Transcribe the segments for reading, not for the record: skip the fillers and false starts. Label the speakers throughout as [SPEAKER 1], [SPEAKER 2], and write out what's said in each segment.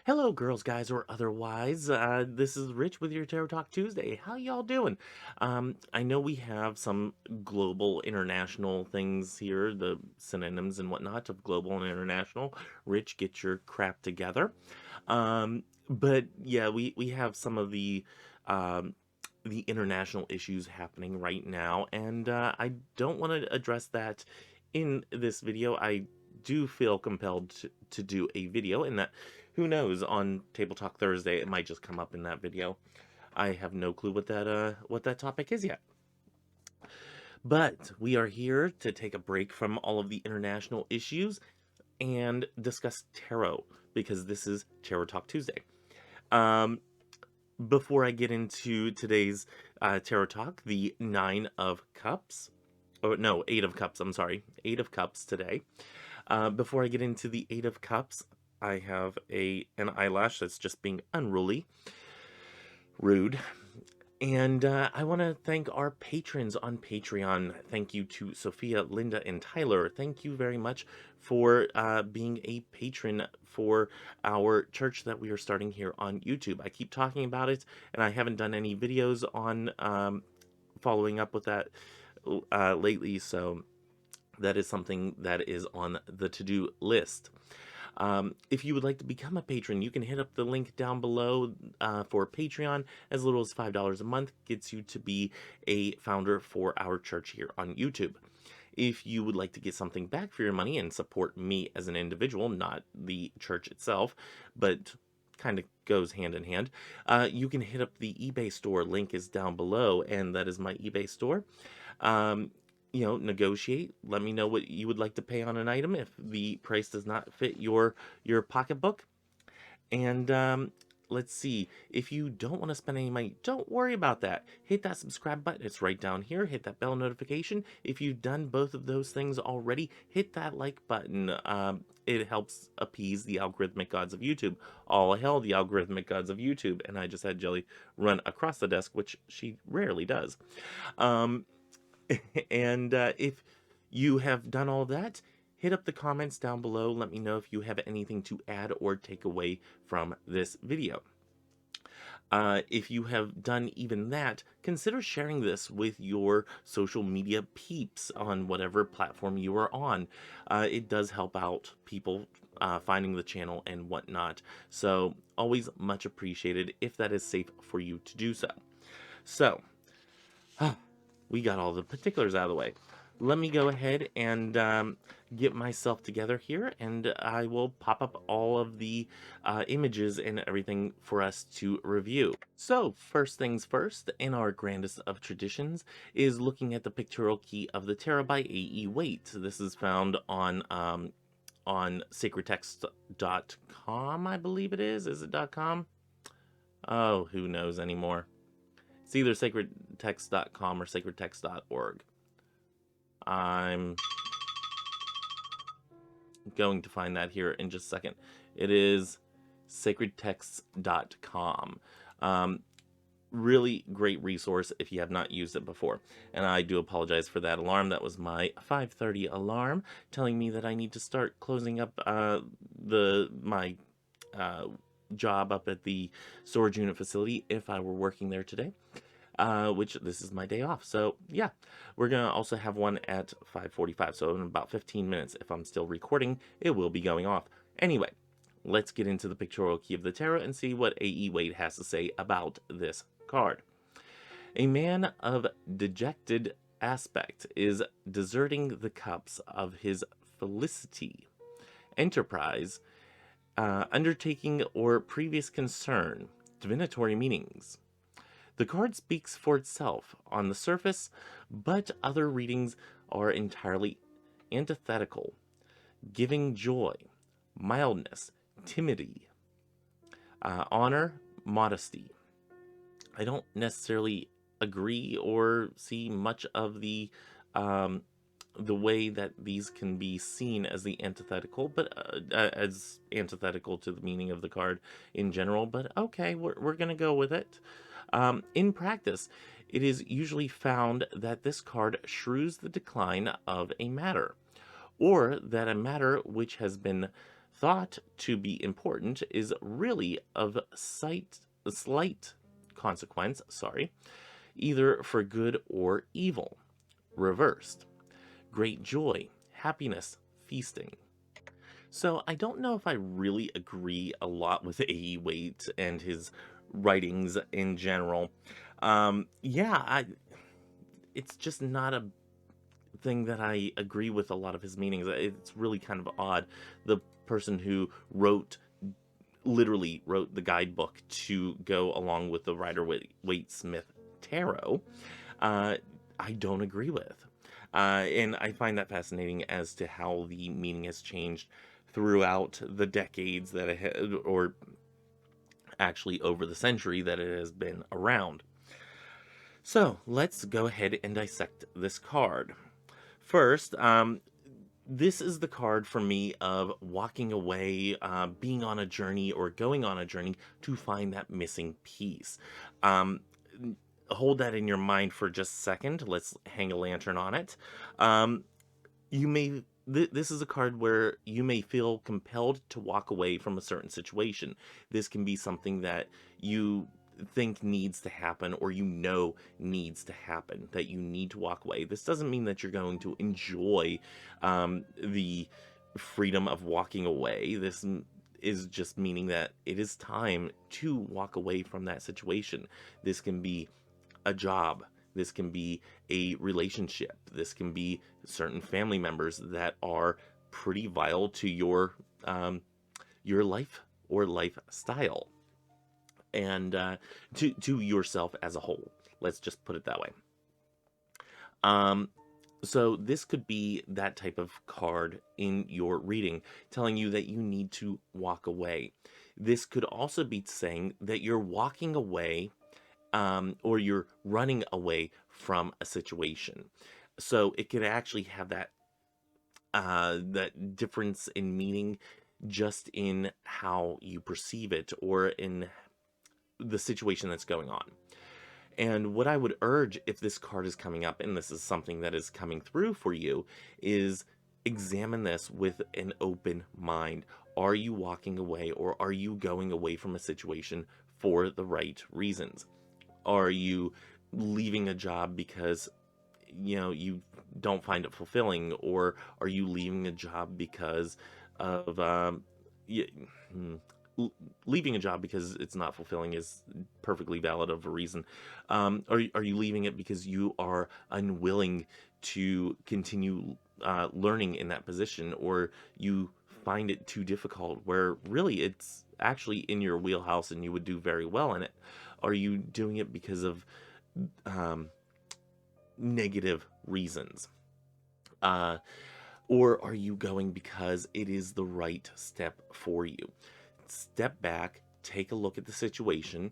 [SPEAKER 1] Hello, girls, guys, or otherwise. This is Rich with your Tarot Talk Tuesday. How y'all doing? I know we have some global, international things here, the synonyms and whatnot of global and international. Rich, get your crap together. But yeah, we have some of the international issues happening right now, and I don't want to address that in this video. I do feel compelled to do a video, and that who knows, on Table Talk Thursday it might just come up in that video. I have no clue what that topic is yet. But we are here to take a break from all of the international issues and discuss tarot, because this is Tarot Talk Tuesday. Before I get into today's tarot talk, the Nine of Cups, oh no, Eight of Cups, I'm sorry, Eight of Cups today. Before I get into the Eight of Cups, I have an eyelash that's just being unruly, rude. And I want to thank our patrons on Patreon. Thank you to Sophia, Linda, and Tyler. Thank you very much for being a patron for our church that we are starting here on YouTube. I keep talking about it, and I haven't done any videos on following up with that lately, so that is something that is on the to-do list. If you would like to become a patron, you can hit up the link down below for Patreon. As little as $5 a month gets you to be a founder for our church here on YouTube. If you would like to get something back for your money and support me as an individual, not the church itself, but kind of goes hand in hand, you can hit up the eBay store. Link is down below, and that is my eBay store. Negotiate. Let me know what you would like to pay on an item if the price does not fit your pocketbook. And let's see. If you don't want to spend any money, don't worry about that. Hit that subscribe button. It's right down here. Hit that bell notification. If you've done both of those things already, hit that like button. It helps appease the algorithmic gods of YouTube. All hail the algorithmic gods of YouTube. And I just had Jelly run across the desk, which she rarely does. And if you have done all that, hit up the comments down below. Let me know if you have anything to add or take away from this video. If you have done even that, consider sharing this with your social media peeps on whatever platform you are on. It does help out people finding the channel and whatnot. So always much appreciated if that is safe for you to do so. So, we got all the particulars out of the way. Let me go ahead and get myself together here, and I will pop up all of the images and everything for us to review. So, first things first, in our grandest of traditions, is looking at the Pictorial Key of the Tarot by A.E. Waite. This is found on sacredtext.com, I believe it is. Is it .com? Oh, who knows anymore. It's either sacredtext.com or sacredtext.org. I'm going to find that here in just a second. It is sacredtexts.com. Really great resource if you have not used it before. And I do apologize for that alarm. That was my 5:30 alarm telling me that I need to start closing up my job up at the storage unit facility if I were working there today, which this is my day off. So yeah, we're gonna also have one at 5:45, so in about 15 minutes, if I'm still recording, it will be going off. Anyway, let's get into the Pictorial Key of the Tarot and see what A.E. Waite has to say about this card. A man of dejected aspect is deserting the cups of his felicity, enterprise, undertaking, or previous concern. Divinatory meanings. The card speaks for itself on the surface, but other readings are entirely antithetical, giving joy, mildness, timidity, honor, modesty. I don't necessarily agree or see much of the way that these can be seen as the antithetical, but as antithetical to the meaning of the card in general. But okay, we're gonna go with it. In practice, it is usually found that this card shrews the decline of a matter, or that a matter which has been thought to be important is really of slight consequence, either for good or evil. Reversed. Great joy, happiness, feasting. So I don't know if I really agree a lot with A.E. Waite and his writings in general. It's just not a thing that I agree with a lot of his meanings. It's really kind of odd. The person who literally wrote the guidebook to go along with the Rider-Waite-Smith tarot, I don't agree with. And I find that fascinating as to how the meaning has changed throughout the decades that it had, or actually over the century that it has been around. So let's go ahead and dissect this card. First, this is the card for me of walking away, being on a journey or going on a journey to find that missing piece. Hold that in your mind for just a second. Let's hang a lantern on it. This is a card where you may feel compelled to walk away from a certain situation. This can be something that you think needs to happen, or needs to happen, that you need to walk away. This doesn't mean that you're going to enjoy the freedom of walking away. This is just meaning that it is time to walk away from that situation. This can be a job. This can be a relationship. This can be certain family members that are pretty vital to your life or lifestyle, and to yourself as a whole. Let's just put it that way. So this could be that type of card in your reading, telling you that you need to walk away. This could also be saying that you're walking away, or you're running away from a situation. So it could actually have that difference in meaning just in how you perceive it, or in the situation that's going on. And what I would urge, if this card is coming up, and this is something that is coming through for you, is examine this with an open mind. Are you walking away, or are you going away from a situation for the right reasons? Are you leaving a job because you don't find it fulfilling, or are you leaving a job because of leaving a job because it's not fulfilling is perfectly valid of a reason. Are you leaving it because you are unwilling to continue learning in that position, or you find it too difficult where really it's actually in your wheelhouse and you would do very well in it? Are you doing it because of negative reasons? Or are you going because it is the right step for you? Step back, take a look at the situation,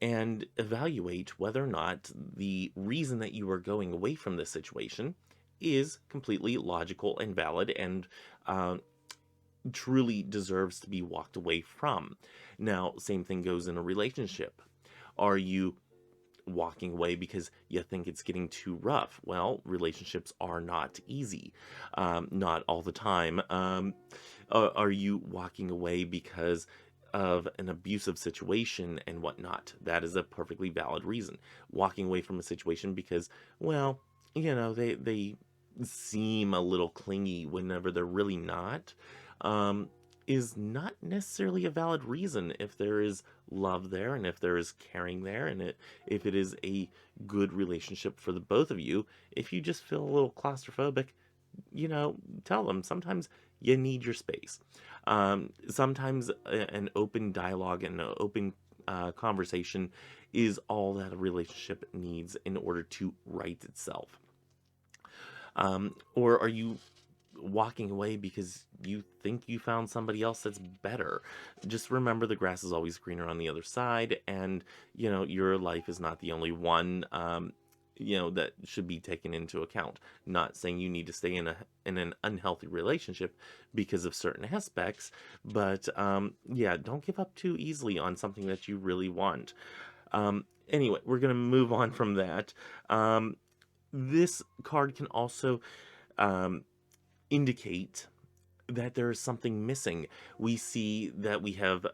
[SPEAKER 1] and evaluate whether or not the reason that you are going away from this situation is completely logical and valid, and truly deserves to be walked away from. Now, same thing goes in a relationship. Are you walking away because you think it's getting too rough? Well, relationships are not easy, not all the time. Are you walking away because of an abusive situation and whatnot? That is a perfectly valid reason. Walking away from a situation because, well, they seem a little clingy whenever they're really not, is not necessarily a valid reason if there is love there, and if there is caring there, and if it is a good relationship for the both of you. If you just feel a little claustrophobic, tell them sometimes you need your space. Sometimes an open dialogue and an open conversation is all that a relationship needs in order to right itself. Or are you walking away because you think you found somebody else that's better? Just remember, the grass is always greener on the other side, and your life is not the only one that should be taken into account. Not saying you need to stay in an unhealthy relationship because of certain aspects, but don't give up too easily on something that you really want. Anyway, we're going to move on from that. This card can also indicate that there is something missing. We see that we have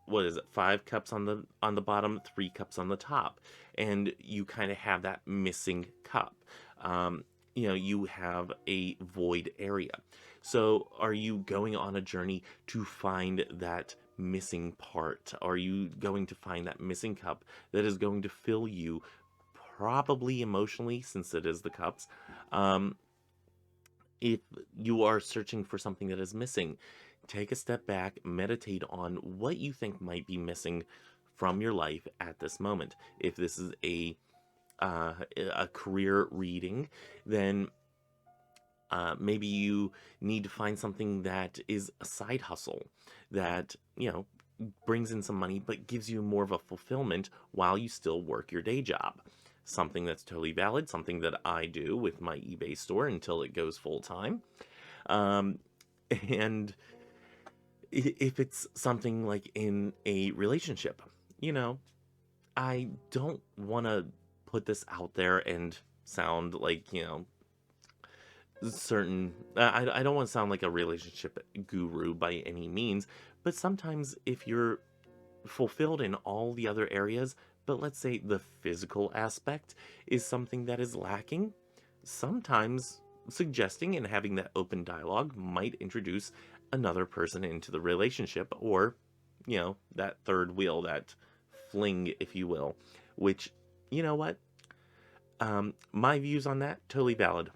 [SPEAKER 1] what is it, 5 cups on the bottom, 3 cups on the top, and you kind of have that missing cup. Um, you have a void area. So are you going on a journey to find that missing part? Are you going to find that missing cup that is going to fill you, probably emotionally, since it is the cups? Um, if you are searching for something that is missing, take a step back, meditate on what you think might be missing from your life at this moment. If this is a career reading, then maybe you need to find something that is a side hustle that, brings in some money but gives you more of a fulfillment while you still work your day job. Something that's totally valid, something that I do with my eBay store until it goes full time. Um, and if it's something like in a relationship, you know, I don't want to put this out there and sound like, certain I don't want to sound like a relationship guru by any means, but sometimes if you're fulfilled in all the other areas, but let's say the physical aspect is something that is lacking, sometimes suggesting and having that open dialogue might introduce another person into the relationship, or that third wheel, that fling, if you will, which, you know what, my views on that, totally valid.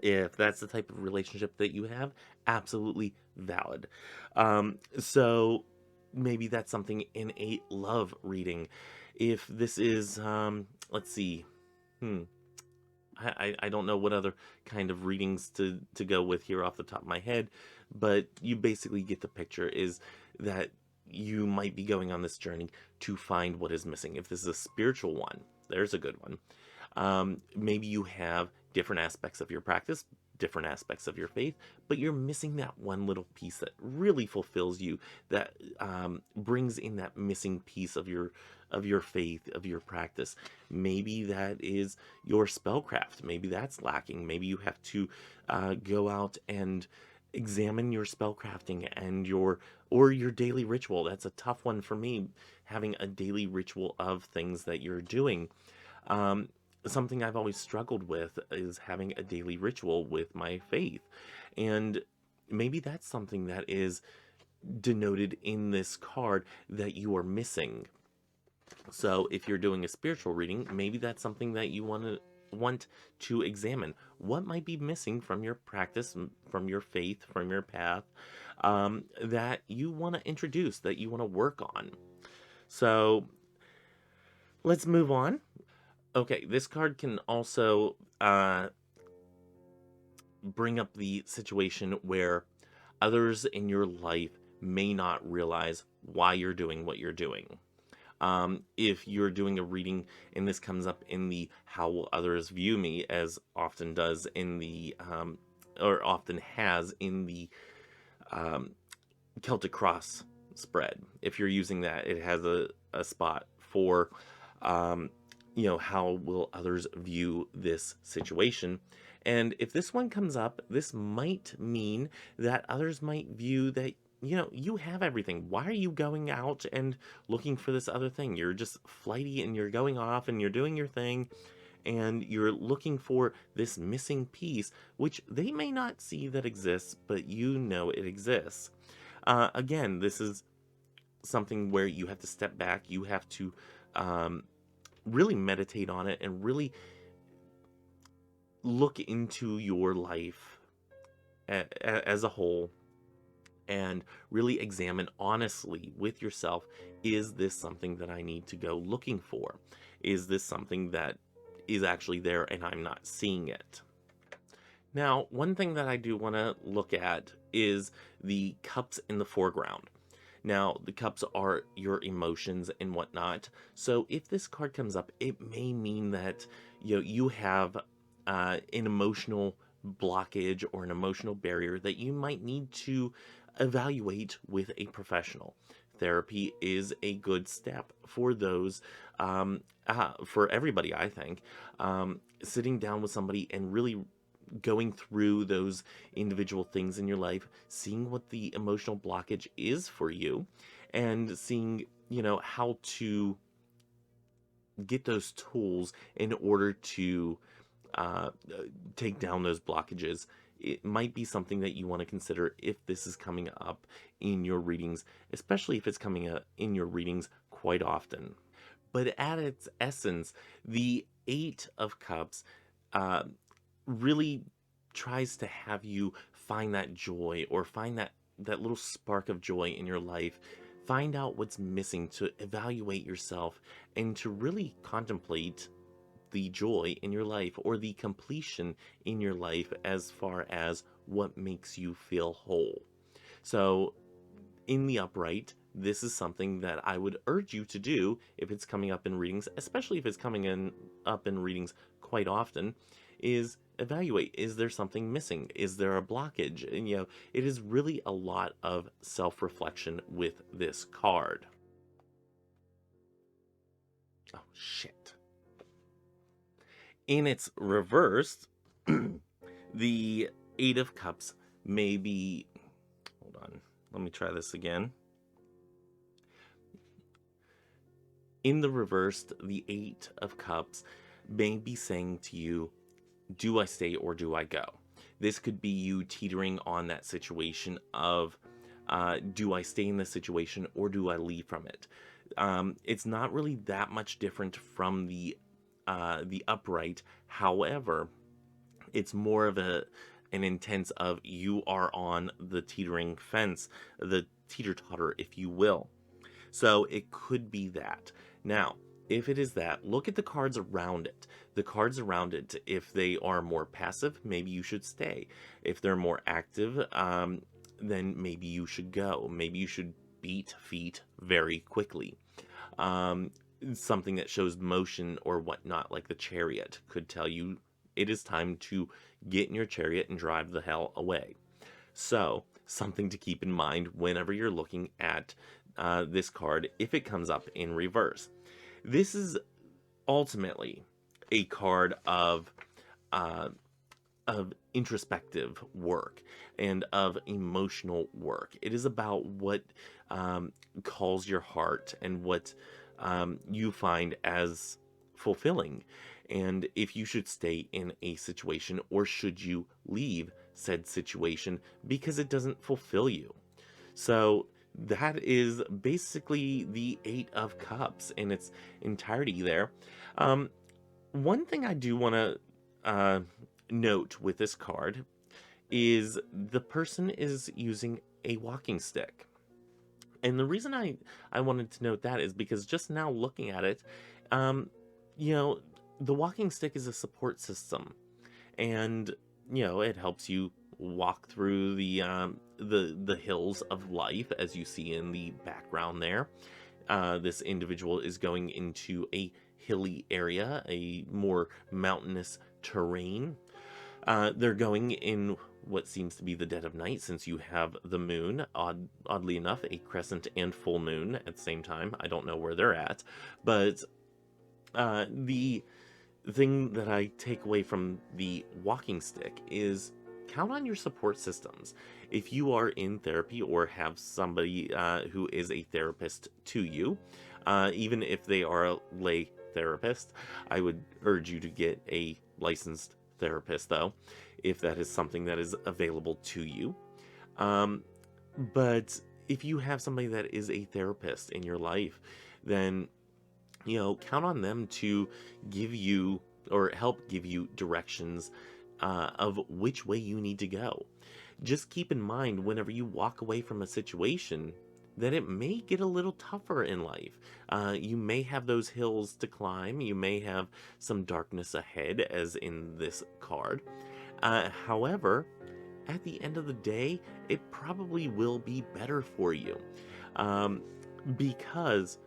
[SPEAKER 1] If that's the type of relationship that you have, absolutely valid. So maybe that's something in a love reading. If this is, let's see, hmm, I don't know what other kind of readings to go with here off the top of my head, but you basically get the picture, is that you might be going on this journey to find what is missing. If this is a spiritual one, there's a good one. Maybe you have different aspects of your practice, different aspects of your faith, but you're missing that one little piece that really fulfills you, that brings in that missing piece of your faith, of your practice. Maybe that is your spellcraft. Maybe that's lacking. Maybe you have to go out and examine your spellcrafting and your daily ritual. That's a tough one for me, having a daily ritual of things that you're doing. Something I've always struggled with is having a daily ritual with my faith. And maybe that's something that is denoted in this card that you are missing. So if you're doing a spiritual reading, maybe that's something that you want to examine. What might be missing from your practice, from your faith, from your path, that you want to introduce, that you want to work on. So let's move on. Okay, this card can also bring up the situation where others in your life may not realize why you're doing what you're doing. If you're doing a reading and this comes up in the how will others view me, as often does in the, or often has in the Celtic Cross spread, if you're using that, it has a spot for, how will others view this situation? And if this one comes up, this might mean that others might view that, you have everything. Why are you going out and looking for this other thing? You're just flighty and you're going off and you're doing your thing and you're looking for this missing piece, which they may not see that exists, but you know it exists. Again, this is something where you have to step back. You have to really meditate on it and really look into your life as a whole and really examine honestly with yourself, is this something that I need to go looking for? Is this something that is actually there and I'm not seeing it? Now, one thing that I do want to look at is the cups in the foreground. Now, the cups are your emotions and whatnot. So if this card comes up, it may mean that you have an emotional blockage or an emotional barrier that you might need to evaluate with a professional. Therapy is a good step for those, for everybody, I think. Sitting down with somebody and really going through those individual things in your life, seeing what the emotional blockage is for you, and seeing, how to get those tools in order to uh, take down those blockages. It might be something that you want to consider if this is coming up in your readings, especially if it's coming up in your readings quite often. But at its essence, the Eight of Cups uh, really tries to have you find that joy, or find that little spark of joy in your life. Find out what's missing, to evaluate yourself, and to really contemplate the joy in your life, or the completion in your life, as far as what makes you feel whole. So in the upright, this is something that I would urge you to do if it's coming up in readings, especially if it's up in readings quite often, is evaluate, is there something missing? Is there a blockage? And it is really a lot of self-reflection with this card. Oh, shit. In its reverse, the Eight of Cups may be... Hold on. Let me try this again. In the reverse, the Eight of Cups may be saying to you, do I stay or do I go? This could be you teetering on that situation of, do I stay in this situation or do I leave from it? It's not really that much different from the upright. However, it's more of an intense of, you are on the teetering fence, the teeter-totter, if you will. So it could be that. Now, if it is that, look at the cards around it. The cards around it, if they are more passive, maybe you should stay. If they're more active, then maybe you should go. Maybe you should beat feet very quickly. Something that shows motion or whatnot, like the Chariot, could tell you it is time to get in your chariot and drive the hell away. So, something to keep in mind whenever you're looking at this card, if it comes up in reverse. This is ultimately a card of introspective work and of emotional work. It is about what calls your heart and what you find as fulfilling, and if you should stay in a situation or should you leave said situation because it doesn't fulfill you. So that is basically the Eight of Cups in its entirety there. One thing I do want to note with this card is the person is using a walking stick. And the reason I wanted to note that is because just now looking at it, the walking stick is a support system. And, it helps you walk through the hills of life, as you see in the background there. This individual is going into a hilly area, a more mountainous terrain. They're going in what seems to be the dead of night, since you have the moon, oddly enough, a crescent and full moon at the same time. I don't know where they're at, but the thing that I take away from the walking stick is count on your support systems. If you are in therapy or have somebody who is a therapist to you, even if they are a lay therapist, I would urge you to get a licensed therapist, though, if that is something that is available to you. But if you have somebody that is a therapist in your life, then count on them to give you or help give you directions of which way you need to go. Just keep in mind, whenever you walk away from a situation, that it may get a little tougher in life. You may have those hills to climb. You may have some darkness ahead, as in this card. However, at the end of the day, it probably will be better for you. Because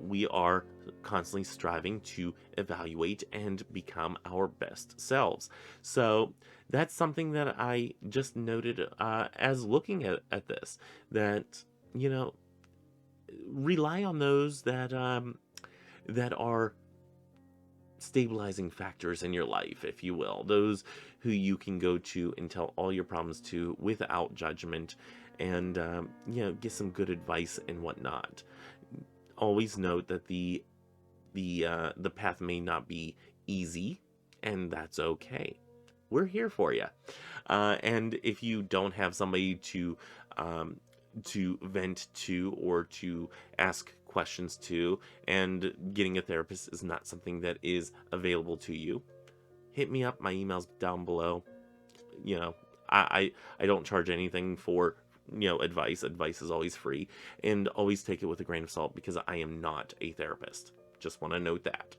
[SPEAKER 1] we are constantly striving to evaluate and become our best selves. So that's something that I just noted as looking at this, that, rely on those that are stabilizing factors in your life, if you will. Those who you can go to and tell all your problems to without judgment, and get some good advice and whatnot. Always note that the path may not be easy, and that's okay. We're here for you. And if you don't have somebody to vent to or to ask questions to, and getting a therapist is not something that is available to you, hit me up. My email's down below. You know, I don't charge anything for advice. Advice is always free, and always take it with a grain of salt, because I am not a therapist. Just want to note that.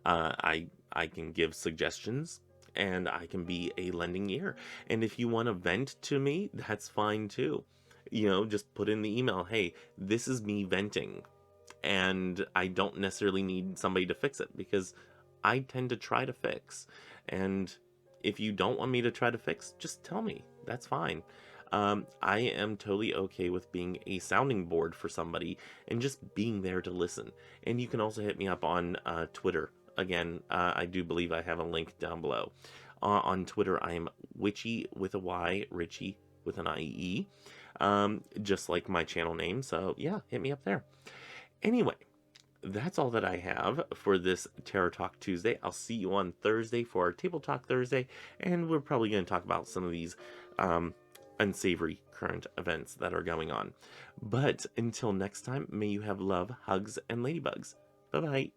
[SPEAKER 1] I can give suggestions, and I can be a lending ear. And if you want to vent to me, that's fine too. Just put in the email, hey, this is me venting, and I don't necessarily need somebody to fix it, because I tend to try to fix. And if you don't want me to try to fix, just tell me. That's fine. I am totally okay with being a sounding board for somebody and just being there to listen. And you can also hit me up on Twitter. Again, I do believe I have a link down below. On Twitter, I am Witchy with a Y, Richie with an IE, just like my channel name. So yeah, hit me up there. Anyway, that's all that I have for this Tarot Talk Tuesday. I'll see you on Thursday for our Table Talk Thursday, and we're probably going to talk about some of these unsavory current events that are going on. But until next time, may you have love, hugs, and ladybugs. Bye-bye.